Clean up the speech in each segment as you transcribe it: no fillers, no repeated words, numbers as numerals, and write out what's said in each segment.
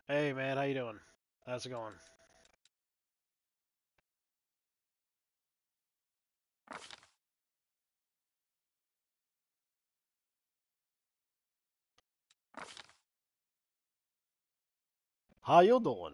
Hey man, how you doing? How's it going? How you doing?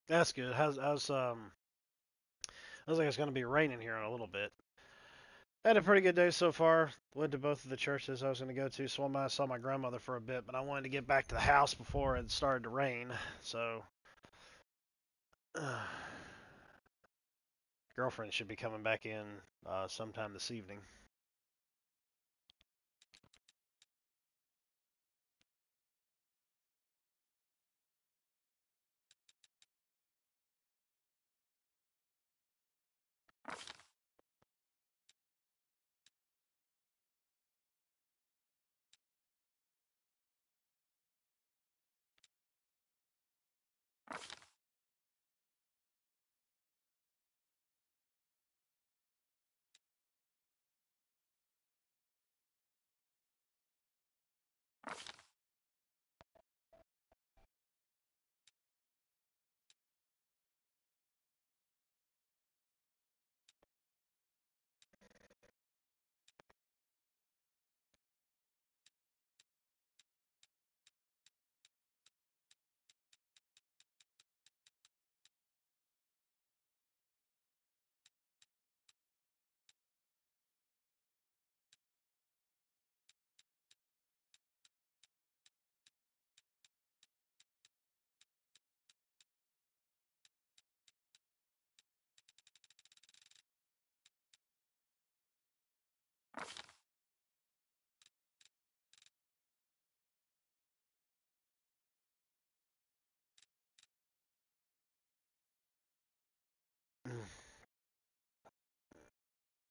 That's good. I was like it's gonna be raining here in a little bit. I had a pretty good day so far. Went to both of the churches I was gonna go to. Swam by, saw my grandmother for a bit, but I wanted to get back to the house before it started to rain. So, girlfriend should be coming back in sometime this evening.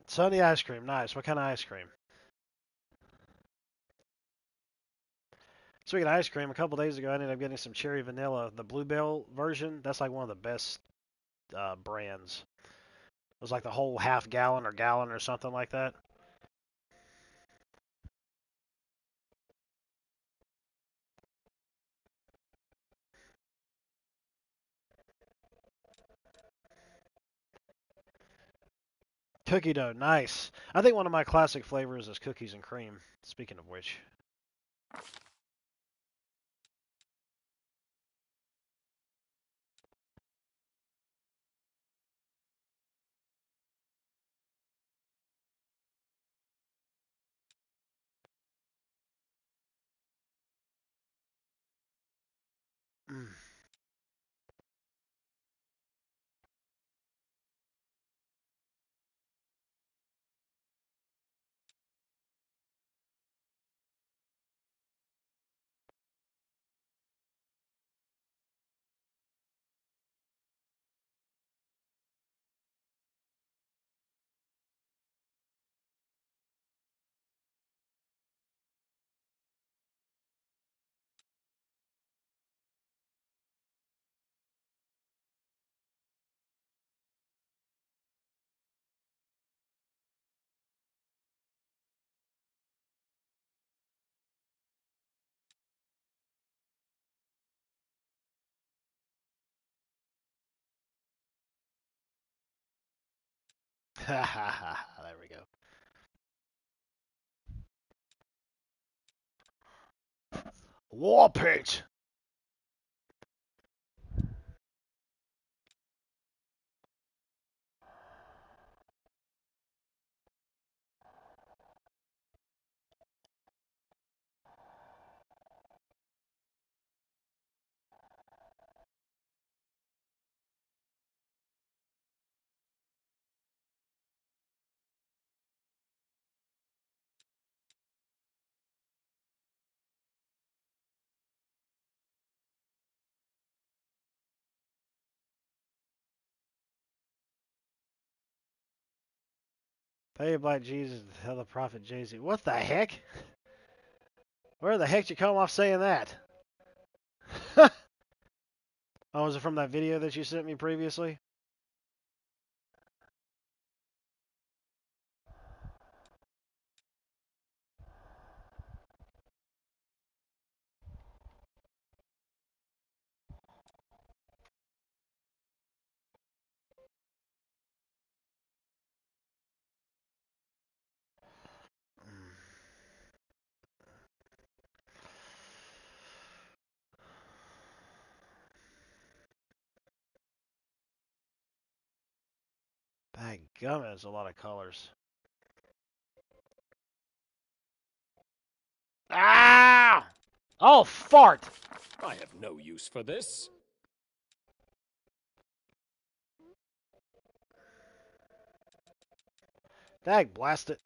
Sunny ice cream, nice. What kind of ice cream? Speaking of ice cream, a couple days ago I ended up getting some cherry vanilla, the bluebell version. That's like one of the best brands. It was like the whole half gallon or something like that. Cookie dough, nice. I think one of my classic flavors is cookies and cream. Speaking of which, mm. There we go. War paint. Pay Black Jesus to tell the prophet Jay-Z. What the heck? Where the heck did you come off saying that? Oh, was it from that video that you sent me previously? That gum has a lot of colors. Ah! Oh, fart! I have no use for this. Dag blast it.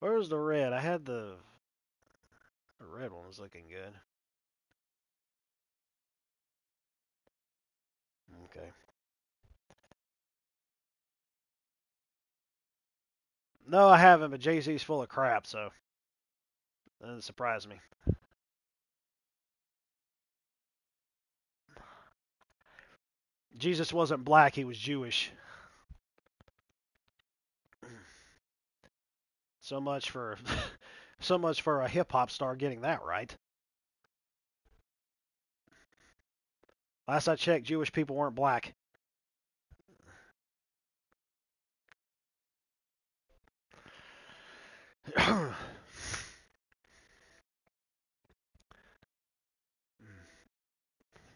Where's the red? I had the red one was looking good. Okay. No, I haven't, but Jay-Z's full of crap, so that doesn't surprise me. Jesus wasn't black, he was Jewish. So much for so much for a hip-hop star getting that right. Last I checked, Jewish people weren't black.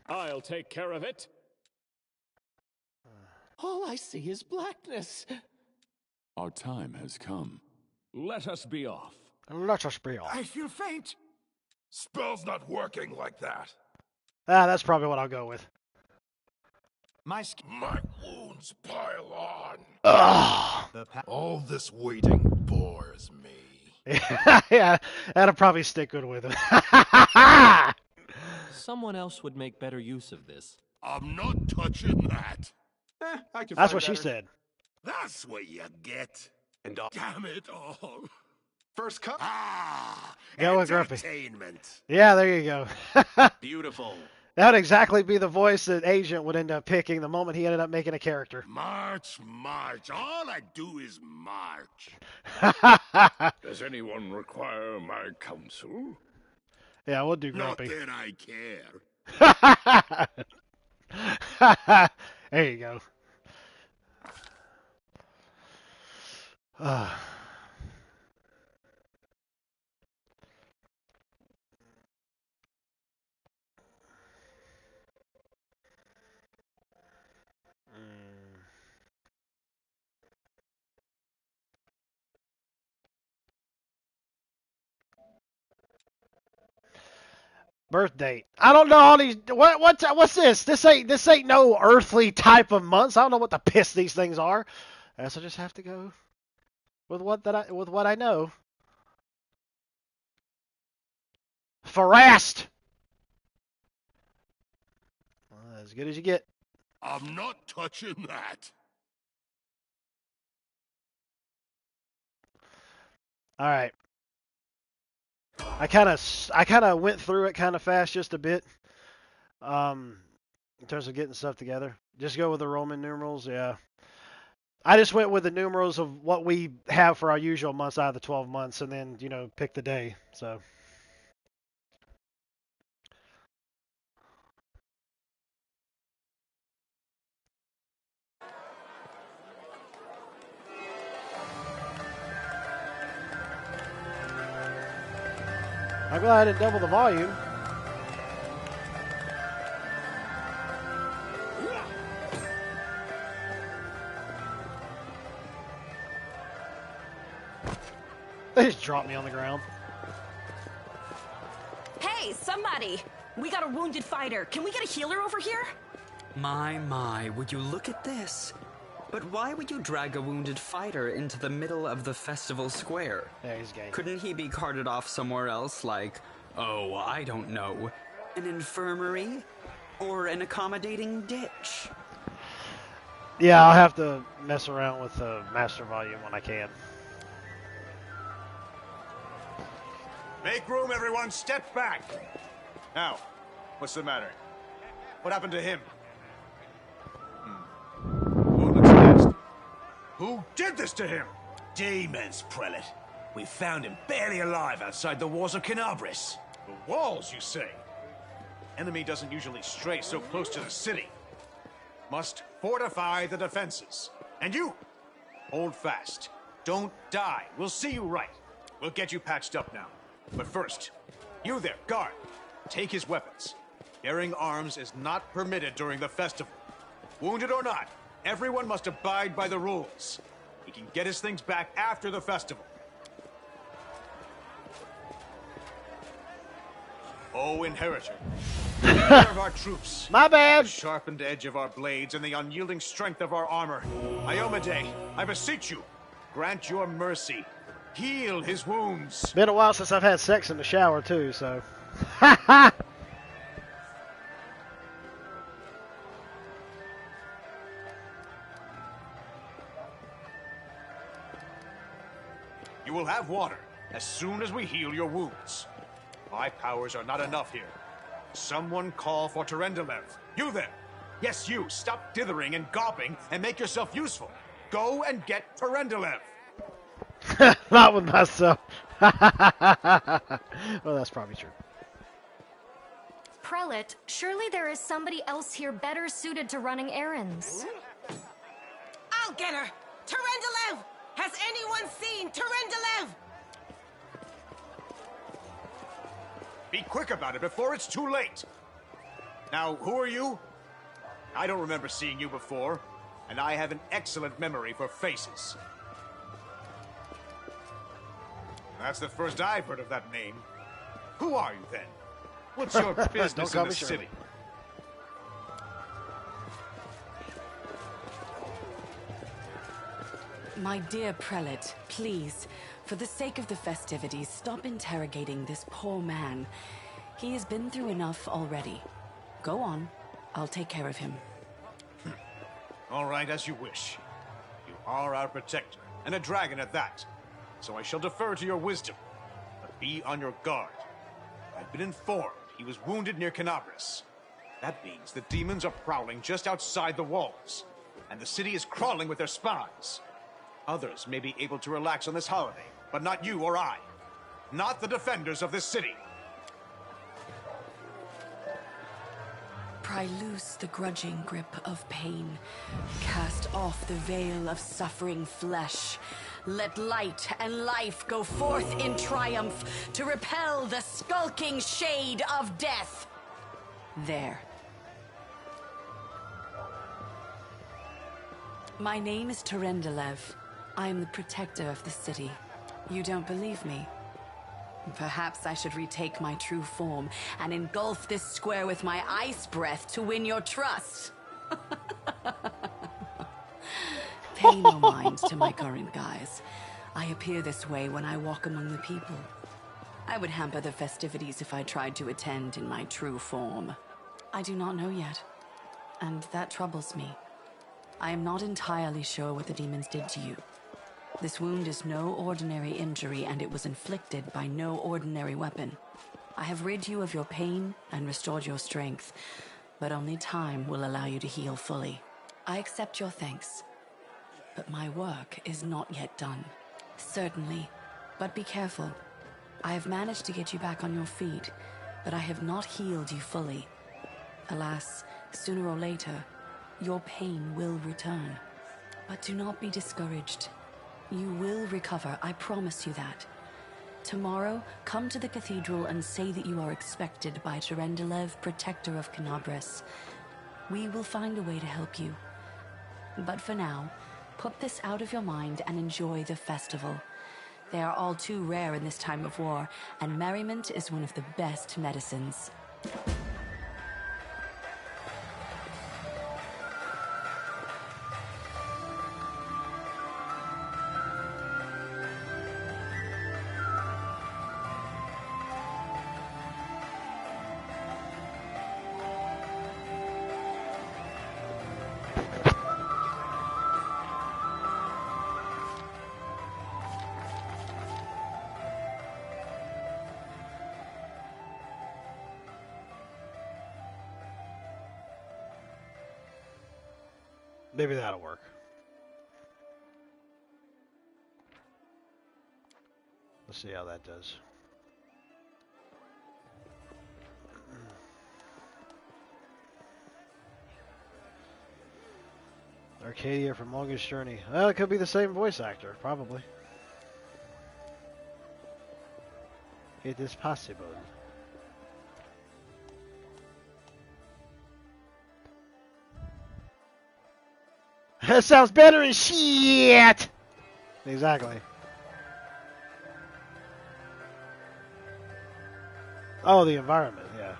I'll take care of it. All I see is blackness. Our time has come. Let us be off. Let us be off. I feel faint. Spell's not working like that. Ah, that's probably what I'll go with. My wounds pile on. Ugh. All this waiting bores me. Yeah, that'll probably stick good with him. Someone else would make better use of this. I'm not touching that. I can That's find what she better. said. That's what you get. And Damn it all. first cup. Ah, Go with Grumpy. entertainment. Yeah, there you go. Beautiful. That would exactly be the voice that Agent would end up picking the moment he ended up making a character. March, march. All I do is march. Does anyone require my counsel? Yeah, we'll do Not Grumpy. that I care. There you go. Birth date. I don't know all these. What's this? This ain't no earthly type of months. I don't know what the piss these things are. I guess I just have to go with what I know. Farast. As good as you get. I'm not touching that. All right. I kind of went through it kind of fast, just a bit. In terms of getting stuff together, just go with the Roman numerals. Yeah. I just went with the numerals of what we have for our usual months out of the 12 months, and then pick the day. So. I'm glad I didn't double the volume. They just dropped me on the ground. Hey, somebody! We got a wounded fighter. Can we get a healer over here? My, would you look at this? But why would you drag a wounded fighter into the middle of the festival square? Yeah, he's gay. Couldn't he be carted off somewhere else, like, oh, I don't know, an infirmary? Or an accommodating ditch? Yeah, I'll have to mess around with the master volume when I can. Make room, everyone. Step back. Now, what's the matter? What happened to him? Who looks next? Who did this to him? Demons, Prelate. We found him barely alive outside the walls of Canabris. The walls, you say? Enemy doesn't usually stray so close to the city. Must fortify the defenses. And you, hold fast. Don't die. We'll see you right. We'll get you patched up now. But first, you there, guard. Take his weapons. Bearing arms is not permitted during the festival. Wounded or not, everyone must abide by the rules. He can get his things back after the festival. O Inheritor, leader of our troops, My bad! the sharpened edge of our blades and the unyielding strength of our armor, Iomade, I beseech you, grant your mercy. Heal his wounds. Been a while since I've had sex in the shower, too, so. You will have water as soon as we heal your wounds. My powers are not enough here. Someone call for Terendelev. You there. Yes, you. Stop dithering and gawping and make yourself useful. Go and get Terendelev. Not with myself. Well, that's probably true. Prelate, surely there is somebody else here better suited to running errands. I'll get her! Terendelev! Has anyone seen Terendelev? Be quick about it before it's too late. Now, who are you? I don't remember seeing you before, and I have an excellent memory for faces. That's the first I've heard of that name. Who are you, then? What's your business in the city? My dear prelate, please, for the sake of the festivities, stop interrogating this poor man. He has been through enough already. Go on. I'll take care of him. All right, as you wish. You are our protector, and a dragon at that. So I shall defer to your wisdom. But be on your guard. I've been informed he was wounded near Canabris. That means the demons are prowling just outside the walls, and the city is crawling with their spies. Others may be able to relax on this holiday, but not you or I. Not the defenders of this city. Pry loose the grudging grip of pain. Cast off the veil of suffering flesh. Let light and life go forth in triumph to repel the skulking shade of death. There. My name is Terendelev. I am the protector of the city. You don't believe me? Perhaps I should retake my true form and engulf this square with my ice breath to win your trust. Pay no mind to my current guise. I appear this way when I walk among the people. I would hamper the festivities if I tried to attend in my true form. I do not know yet, and that troubles me. I am not entirely sure what the demons did to you. This wound is no ordinary injury, and it was inflicted by no ordinary weapon. I have rid you of your pain and restored your strength, but only time will allow you to heal fully. I accept your thanks, but my work is not yet done. Certainly, but be careful. I have managed to get you back on your feet, but I have not healed you fully. Alas, sooner or later, your pain will return. But do not be discouraged. You will recover, I promise you that. Tomorrow, come to the cathedral and say that you are expected by Terendelev, Protector of Canabris. We will find a way to help you. But for now, put this out of your mind and enjoy the festival. They are all too rare in this time of war, and merriment is one of the best medicines. Maybe that'll work. Let's see how that does. Arcadia from Longest Journey. Well, it could be the same voice actor, probably. It is possible. That sounds better than shit! Exactly. Oh, the environment, yeah.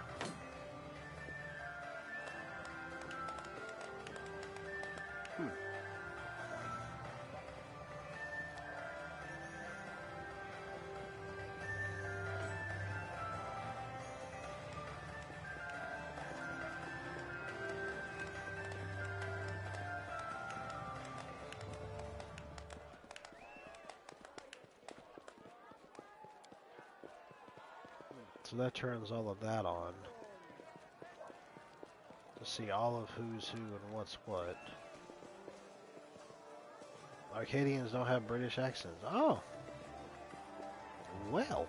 So that turns all of that on. To see all of who's who and what's what. Arcadians don't have British accents. Oh. Well.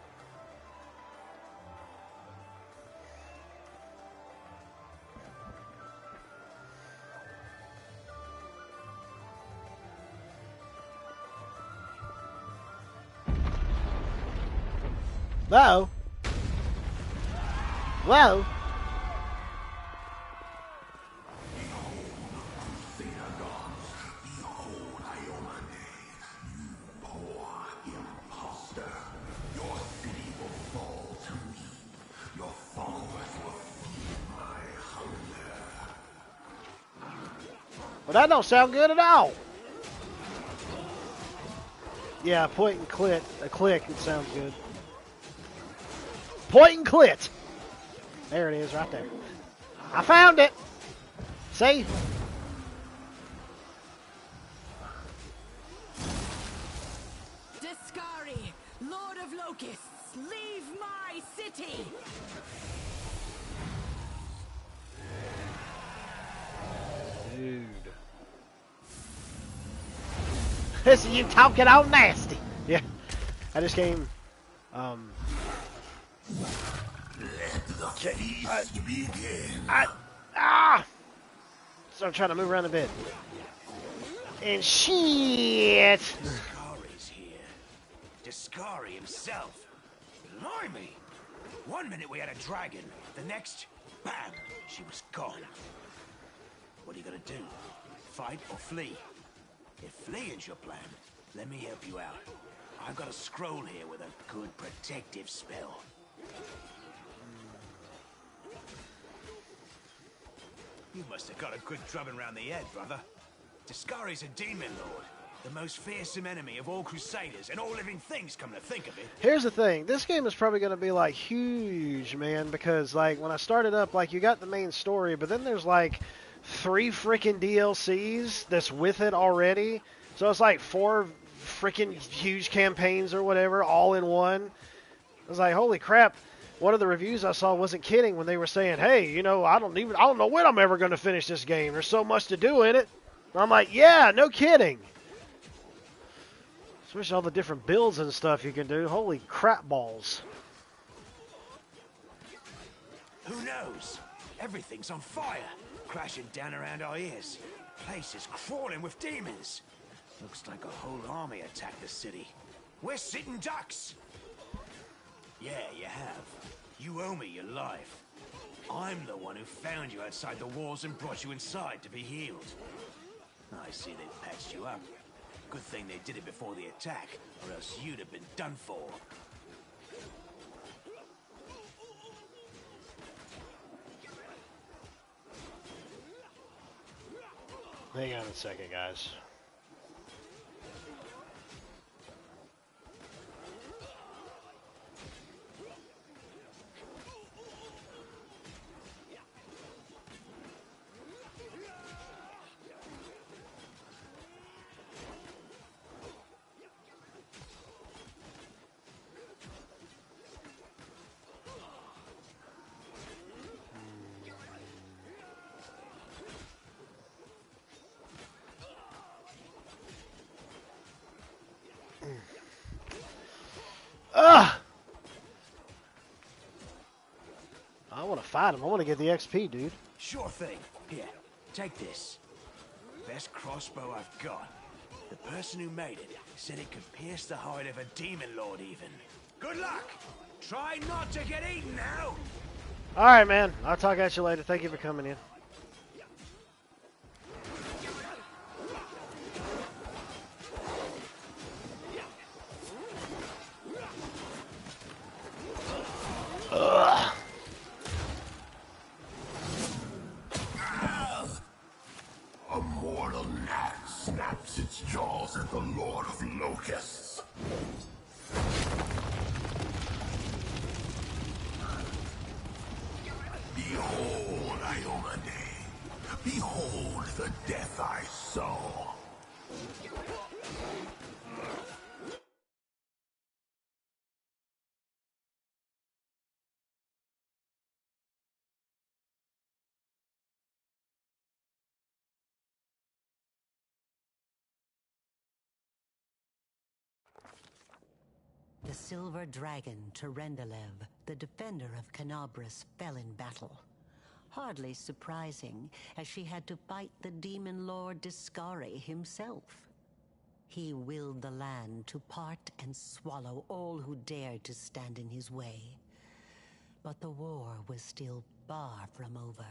Whoa. Whoa. Well, that don't sound good at all. Yeah, point and clit. A click, it sounds good. Point and clit. There it is, right there. I found it. See? Discari, Lord of Locusts, leave my city! Dude. Listen, you talking all nasty. Yeah. I just came, So I'm trying to move around a bit. And shit! Discari's here. Discari himself. Blimey! One minute we had a dragon, the next, bam, she was gone. What are you gonna do? Fight or flee? If fleeing's your plan, let me help you out. I've got a scroll here with a good protective spell. You must have got a good drubbing round the head, brother. Discari's a demon lord, the most fearsome enemy of all crusaders and all living things, come to think of it. Here's the thing. This game is probably going to be, like, huge, man, because, like, when I started up, like, you got the main story, but then there's, like, 3 freaking DLCs that's with it already. So it's, like, 4 freaking huge campaigns or whatever, all in one. I was like, holy crap. One of the reviews I saw wasn't kidding when they were saying, hey, you know, I don't know when I'm ever going to finish this game. There's so much to do in it. And I'm like, yeah, no kidding. Especially all the different builds and stuff you can do. Holy crap balls. Who knows? Everything's on fire, crashing down around our ears. Place is crawling with demons. Looks like a whole army attacked the city. We're sitting ducks. Yeah, you have. You owe me your life. I'm the one who found you outside the walls and brought you inside to be healed. I see they've patched you up. Good thing they did it before the attack, or else you'd have been done for. Hang on a second, guys. Ah! I want to fight him. I want to get the XP, dude. Sure thing. Here, take this. Best crossbow I've got. The person who made it said it could pierce the hide of a demon lord even. Good luck! Try not to get eaten now! Alright, man. I'll talk at you later. Thank you for coming in. Ugh. A mortal gnat snaps its jaws at the Lord of Locusts. Behold, Iomade. Behold the death I sow. The silver dragon, Terendelev, the defender of Canabras, fell in battle. Hardly surprising, as she had to fight the demon lord Discari himself. He willed the land to part and swallow all who dared to stand in his way. But the war was still far from over.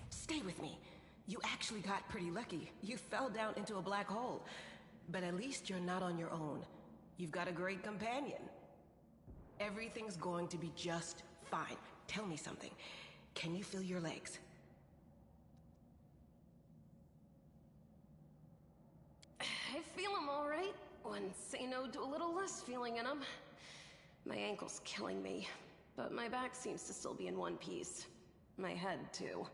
Stay with me. You actually got pretty lucky. You fell down into a black hole. But at least you're not on your own. You've got a great companion. Everything's going to be just fine. Tell me something. Can you feel your legs? I feel them all right. Wouldn't say no to a little less feeling in them. My ankle's killing me, but my back seems to still be in one piece. My head, too.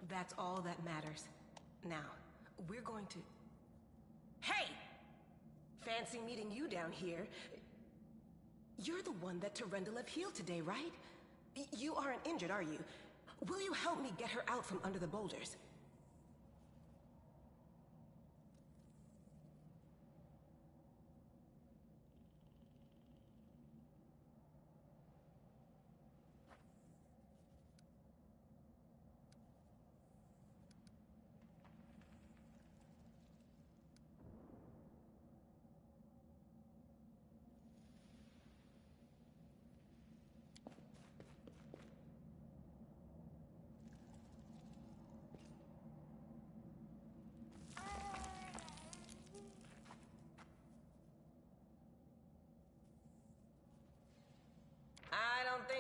That's all that matters. Now, we're going to... Hey! Fancy meeting you down here. You're the one that Terendelev healed today, right? You aren't injured, are you? Will you help me get her out from under the boulders?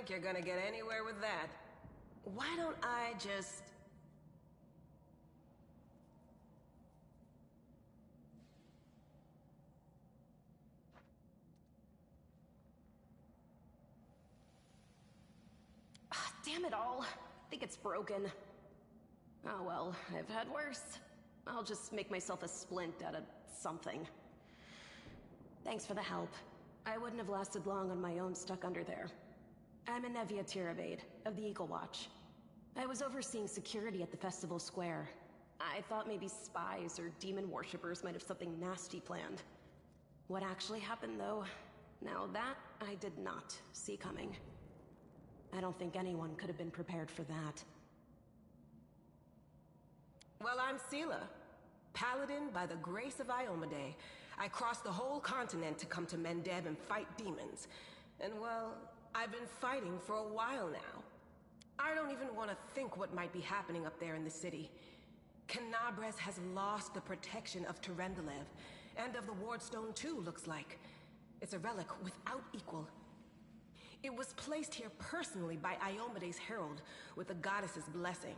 think you're gonna get anywhere with that. Why don't I just... Damn it all. I think it's broken. Oh well, I've had worse. I'll just make myself a splint out of something. Thanks for the help. I wouldn't have lasted long on my own stuck under there. I'm Anevia Tirabade, of the Eagle Watch. I was overseeing security at the festival square. I thought maybe spies or demon worshippers might have something nasty planned. What actually happened, though, now that I did not see coming. I don't think anyone could have been prepared for that. Well, I'm Sela, paladin by the grace of Iomade. I crossed the whole continent to come to Mendeb and fight demons. And well, I've been fighting for a while now. I don't even want to think what might be happening up there in the city. Canabres has lost the protection of Terendelev, and of the Wardstone too, looks like. It's a relic without equal. It was placed here personally by Iomade's herald, with the goddess's blessing.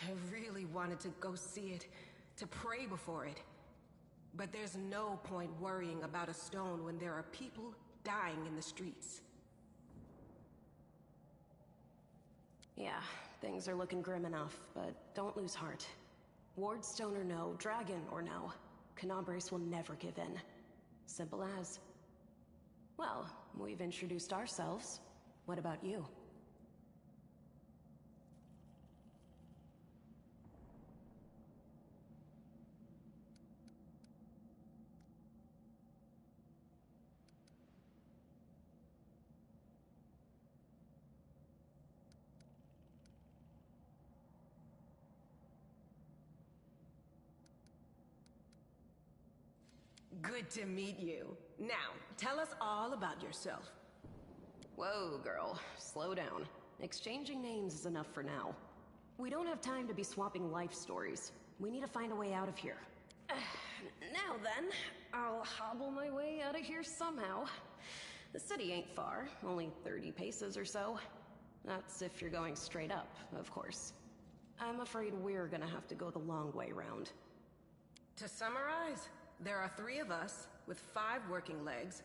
I really wanted to go see it, to pray before it. But there's no point worrying about a stone when there are people dying in the streets. Yeah, things are looking grim enough, but don't lose heart. Wardstone or no, dragon or no, Canabres will never give in. Simple as. Well, we've introduced ourselves. What about you? Good to meet you. Now, tell us all about yourself. Whoa, girl. Slow down. Exchanging names is enough for now. We don't have time to be swapping life stories. We need to find a way out of here. Now then, I'll hobble my way out of here somehow. The city ain't far, only 30 paces or so. That's if you're going straight up, of course. I'm afraid we're gonna have to go the long way round. To summarize, there are 3 of us, with 5 working legs,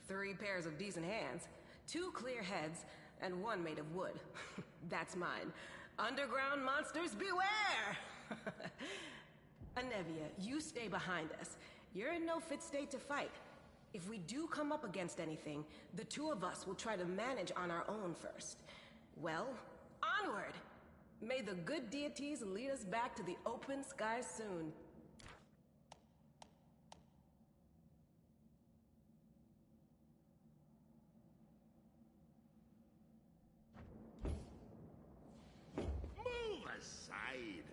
3 pairs of decent hands, 2 clear heads, and 1 made of wood. That's mine. Underground monsters beware! Anevia, you stay behind us. You're in no fit state to fight. If we do come up against anything, the 2 of us will try to manage on our own first. Well, onward! May the good deities lead us back to the open skies soon. Move aside.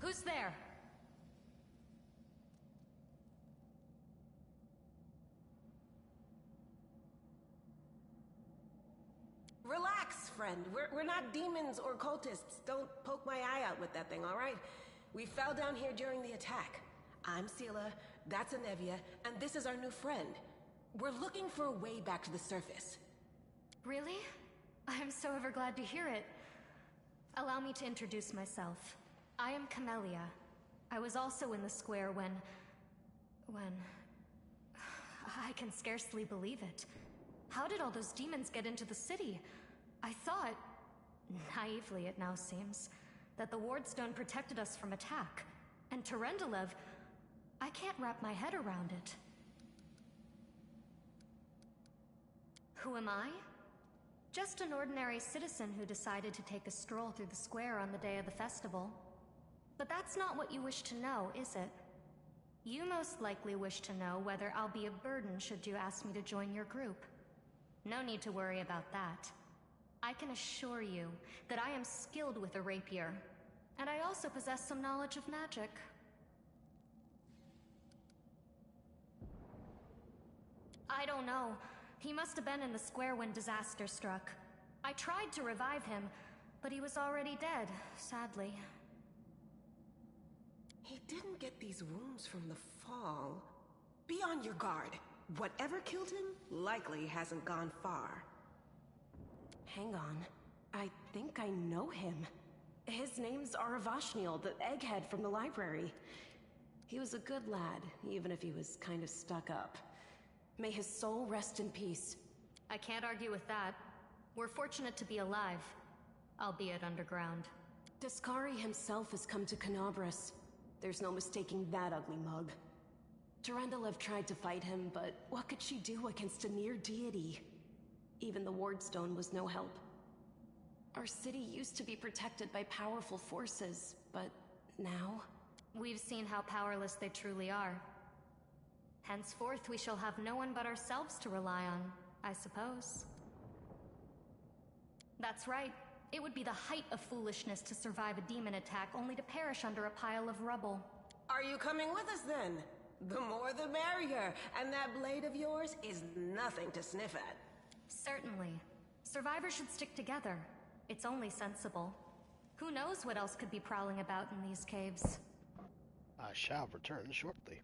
Who's there? Relax, friend. We're not demons or cultists. Don't poke my eye out with that thing, all right? We fell down here during the attack. I'm Sela, that's Anevia, and this is our new friend. We're looking for a way back to the surface. Really? I'm so ever glad to hear it. Allow me to introduce myself. I am Camellia. I was also in the square when... I can scarcely believe it. How did all those demons get into the city? I thought, naively it now seems, that the Wardstone protected us from attack. And Terendelev, I can't wrap my head around it. Who am I? Just an ordinary citizen who decided to take a stroll through the square on the day of the festival. But that's not what you wish to know, is it? You most likely wish to know whether I'll be a burden should you ask me to join your group. No need to worry about that. I can assure you that I am skilled with a rapier, and I also possess some knowledge of magic. I don't know. He must have been in the square when disaster struck. I tried to revive him, but he was already dead, sadly. He didn't get these wounds from the fall. Be on your guard. Whatever killed him likely hasn't gone far. Hang on. I think I know him. His name's Aravashniel, the egghead from the library. He was a good lad, even if he was kind of stuck up. May his soul rest in peace. I can't argue with that. We're fortunate to be alive, albeit underground. Discari himself has come to Canabras. There's no mistaking that ugly mug. Terendelev tried to fight him, but what could she do against a near deity? Even the Wardstone was no help. Our city used to be protected by powerful forces, but now... We've seen how powerless they truly are. Henceforth, we shall have no one but ourselves to rely on, I suppose. That's right. It would be the height of foolishness to survive a demon attack only to perish under a pile of rubble. Are you coming with us then? The more the merrier, and that blade of yours is nothing to sniff at. Certainly. Survivors should stick together. It's only sensible. Who knows what else could be prowling about in these caves? I shall return shortly.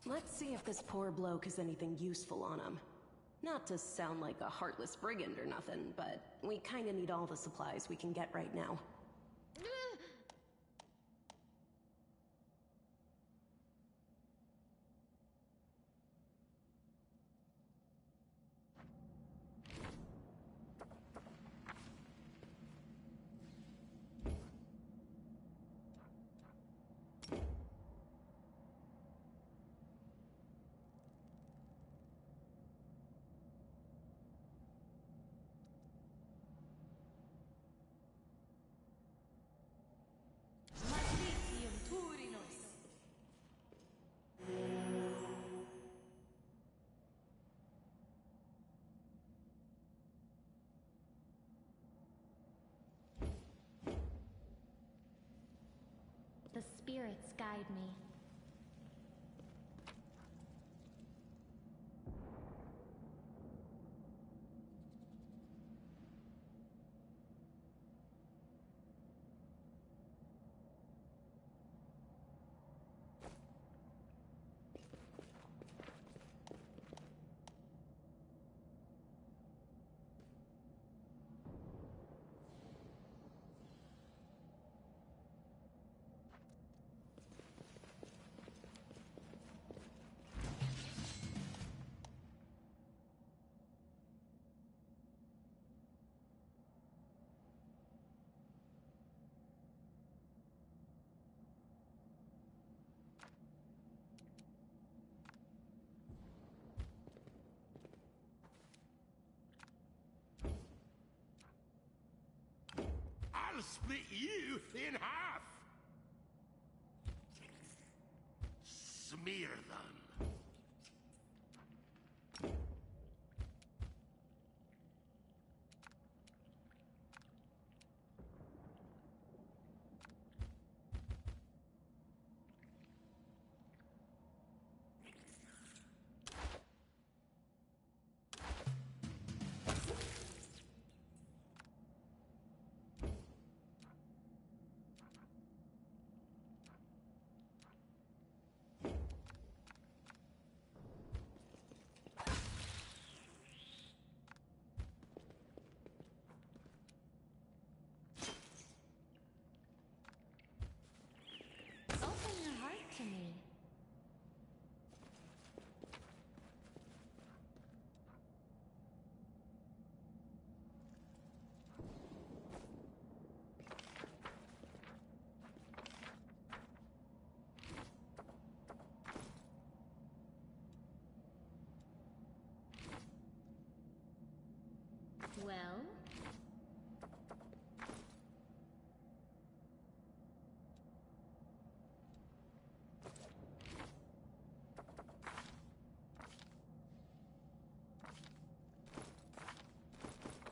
Let's see if this poor bloke has anything useful on him. Not to sound like a heartless brigand or nothing, but we kinda need all the supplies we can get right now. The spirits guide me. I'll split you in half! Smear them. Open your heart to me. Well?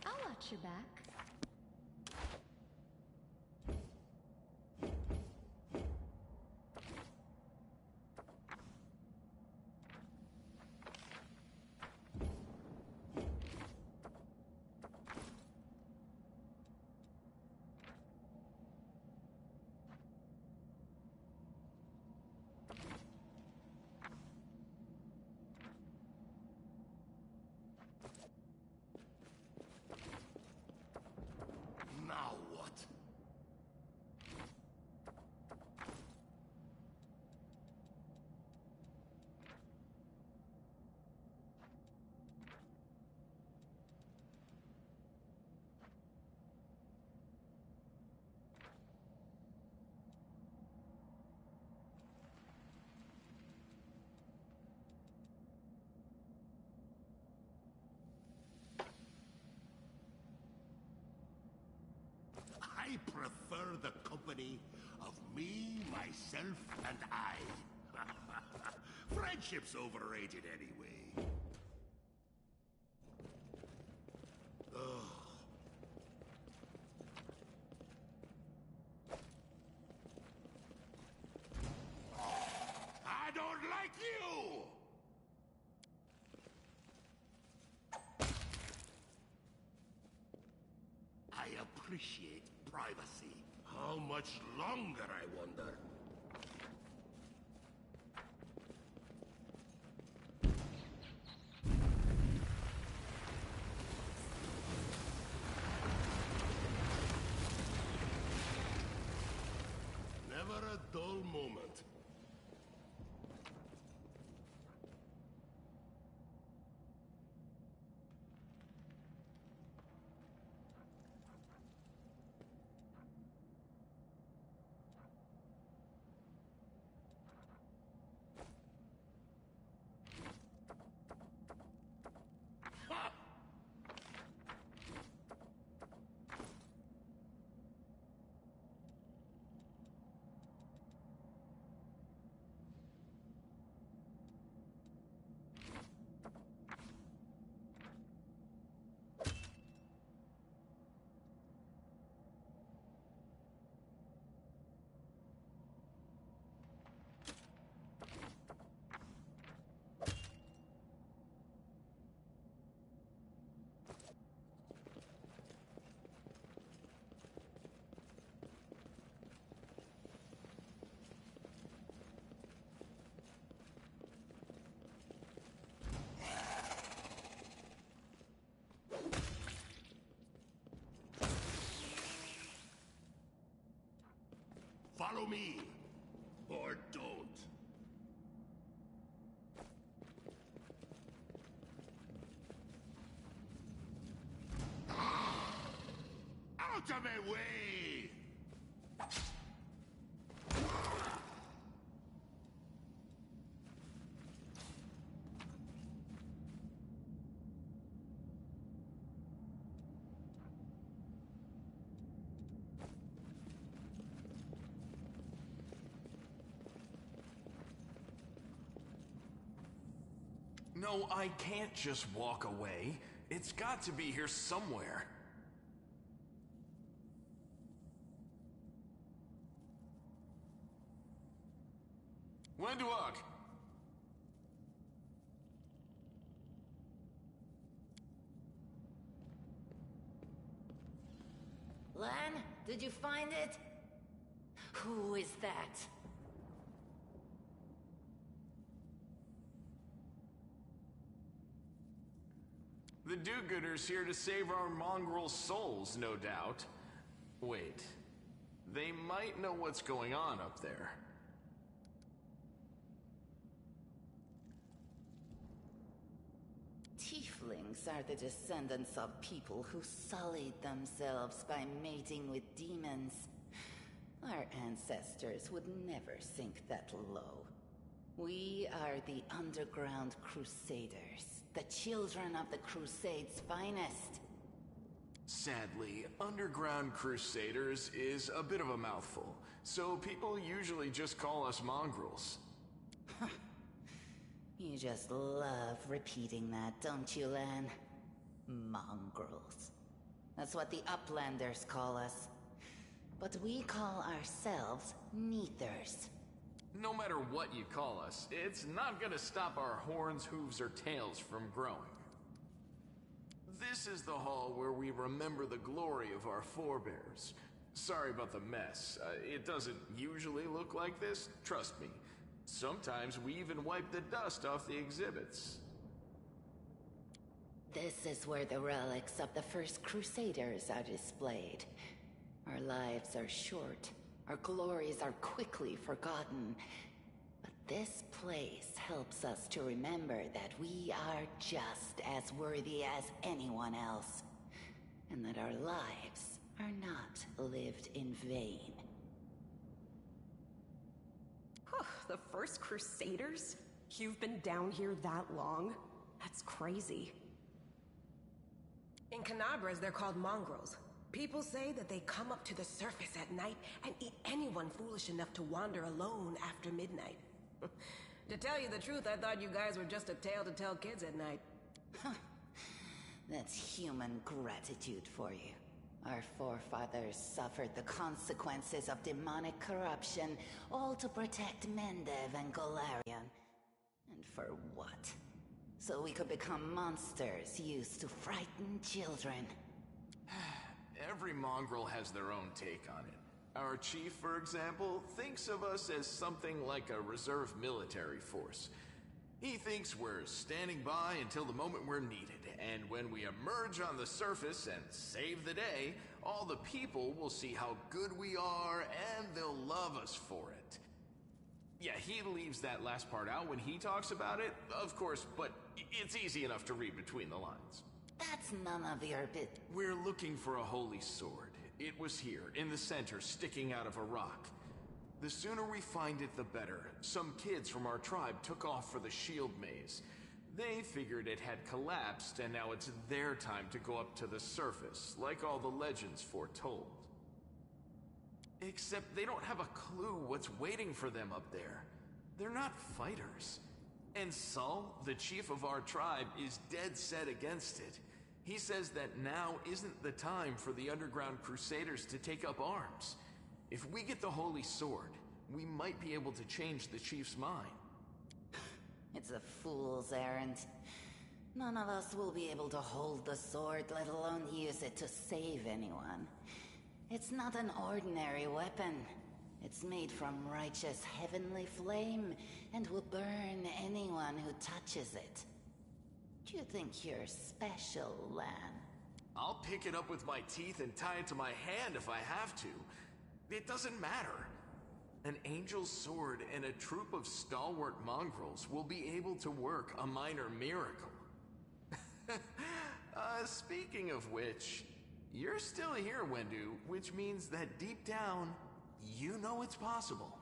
I'll watch your back. Now what? I prefer the company of me, myself, and I. Friendship's overrated anyway. Ugh. I don't like you! I appreciate privacy. How much longer, I wonder? Never a dull moment. Follow me, or don't. Out of my way! No, I can't just walk away. It's got to be here somewhere. Wenduok! Lan, did you find it? Who is that? The do-gooders here to save our mongrel souls, no doubt. Wait. They might know what's going on up there. Tieflings are the descendants of people who sullied themselves by mating with demons. Our ancestors would never sink that low. We are the Underground Crusaders, the children of the Crusades' finest. Sadly, Underground Crusaders is a bit of a mouthful, so people usually just call us mongrels. You just love repeating that, don't you, Lan? Mongrels. That's what the Uplanders call us. But we call ourselves Neathers. No matter what you call us, it's not gonna stop our horns, hooves, or tails from growing. This is the hall where we remember the glory of our forebears. Sorry about the mess. It doesn't usually look like this, trust me. Sometimes we even wipe the dust off the exhibits. This is where the relics of the first Crusaders are displayed. Our lives are short. Our glories are quickly forgotten. But this place helps us to remember that we are just as worthy as anyone else. And that our lives are not lived in vain. The first Crusaders? You've been down here that long? That's crazy. In Canabras, they're called mongrels. People say that they come up to the surface at night and eat anyone foolish enough to wander alone after midnight. To tell you the truth, I thought you guys were just a tale to tell kids at night. That's human gratitude for you. Our forefathers suffered the consequences of demonic corruption, all to protect Mendev and Golarion. And for what? So we could become monsters used to frighten children. Every mongrel has their own take on it. Our chief, for example, thinks of us as something like a reserve military force. He thinks we're standing by until the moment we're needed, and when we emerge on the surface and save the day, All the people will see how good we are, and they'll love us for it. Yeah, he leaves that last part out when he talks about it, of course, but it's easy enough to read between the lines. That's none of your bit. We're looking for a holy sword. It was here, in the center, sticking out of a rock. The sooner we find it, the better. Some kids from our tribe took off for the shield maze. They figured it had collapsed, and now it's their time to go up to the surface, like all the legends foretold. Except they don't have a clue what's waiting for them up there. They're not fighters. And Saul, the chief of our tribe, is dead set against it. He says that now isn't the time for the underground crusaders to take up arms. If we get the holy sword, we might be able to change the chief's mind. It's a fool's errand. None of us will be able to hold the sword, let alone use it to save anyone. It's not an ordinary weapon. It's made from righteous heavenly flame and will burn anyone who touches it. Do you think you're special, Lan? I'll pick it up with my teeth and tie it to my hand if I have to. It doesn't matter. An angel's sword and a troop of stalwart mongrels will be able to work a minor miracle. Speaking of which, you're still here, Wendu, which means that deep down, you know it's possible.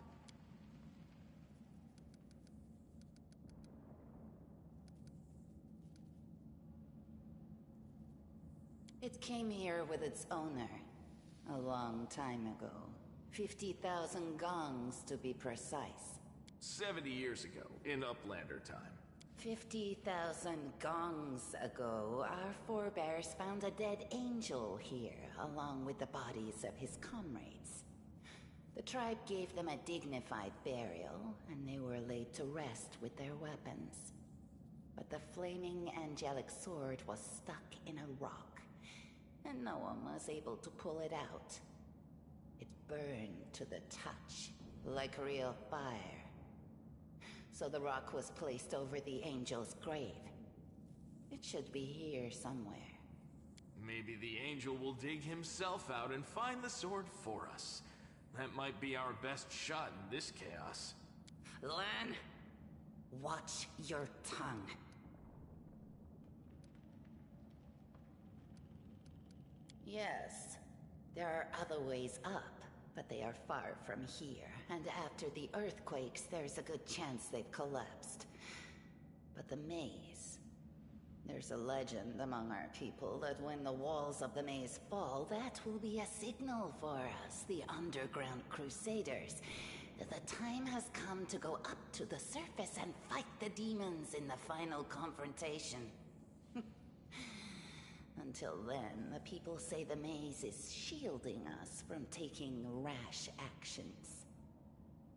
It came here with its owner, a long time ago. 50,000 gongs, to be precise. 70 years ago, in Uplander time. 50,000 gongs ago, our forebears found a dead angel here, along with the bodies of his comrades. The tribe gave them a dignified burial, and they were laid to rest with their weapons. But the flaming angelic sword was stuck in a rock, and no one was able to pull it out. It burned to the touch, like real fire. So the rock was placed over the angel's grave. It should be here somewhere. Maybe the angel will dig himself out and find the sword for us. That might be our best shot in this chaos. Lan, watch your tongue. Yes, there are other ways up, but they are far from here, and after the earthquakes, there's a good chance they've collapsed. But the maze... There's a legend among our people that when the walls of the maze fall, that will be a signal for us, the underground crusaders. The time has come to go up to the surface and fight the demons in the final confrontation. Until then, the people say the maze is shielding us from taking rash actions.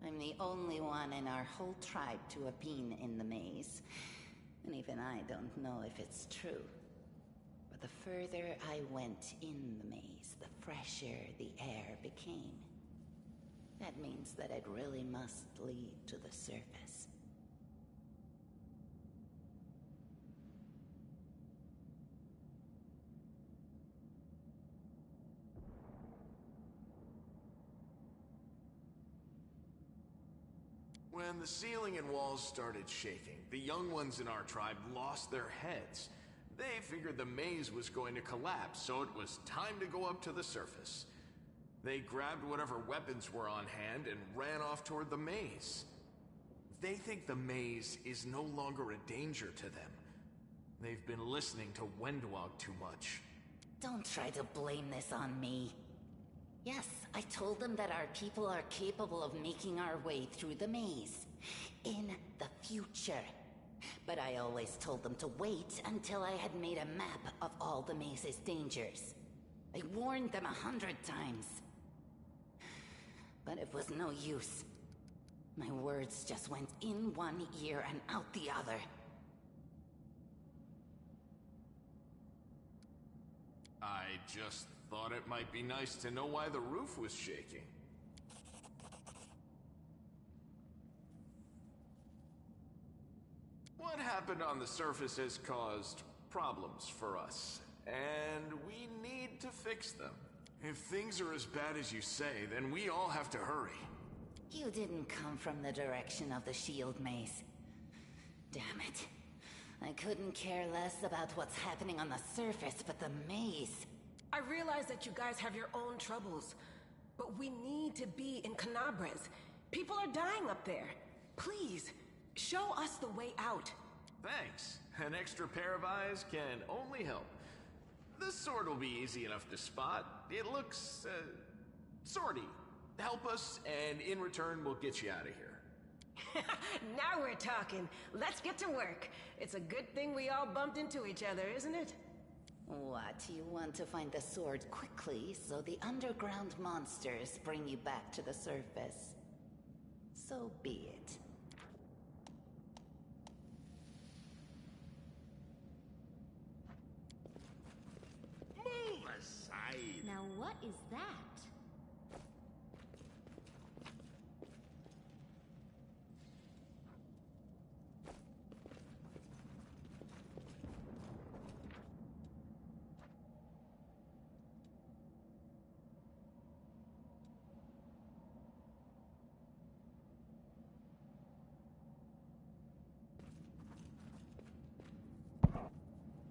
I'm the only one in our whole tribe to have been in the maze. And even I don't know if it's true. But the further I went in the maze, the fresher the air became. That means that it really must lead to the surface. When the ceiling and walls started shaking, the young ones in our tribe lost their heads. They figured the maze was going to collapse, so it was time to go up to the surface. They grabbed whatever weapons were on hand and ran off toward the maze. They think the maze is no longer a danger to them. They've been listening to Wendwog too much. Don't try to blame this on me. Yes, I told them that our people are capable of making our way through the maze. In the future. But I always told them to wait until I had made a map of all the maze's dangers. I warned them 100 times. But it was no use. My words just went in one ear and out the other. I just thought it might be nice to know why the roof was shaking. What happened on the surface has caused problems for us, and we need to fix them. If things are as bad as you say, then we all have to hurry. You didn't come from the direction of the shield maze. Damn it. I couldn't care less about what's happening on the surface, but the maze. I realize that you guys have your own troubles, but we need to be in Canabres. People are dying up there. Please, show us the way out. Thanks. An extra pair of eyes can only help. The sword will be easy enough to spot. It looks, swordy. Help us, and in return, we'll get you out of here. Now we're talking. Let's get to work. It's a good thing we all bumped into each other, isn't it? What, you want to find the sword quickly so the underground monsters bring you back to the surface? So be it. Move aside. Now what is that?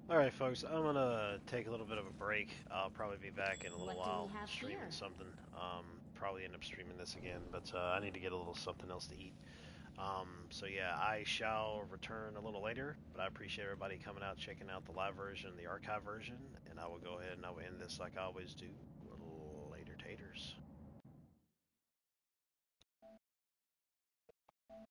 Alright, folks, I'm gonna take a little bit of a break. I'll probably be back in a little What do we while have streaming here? something. Probably end up streaming this again, but I need to get a little something else to eat. So yeah, I shall return a little later, but I appreciate everybody coming out, checking out the live version, the archive version, and I will go ahead and I will end this like I always do.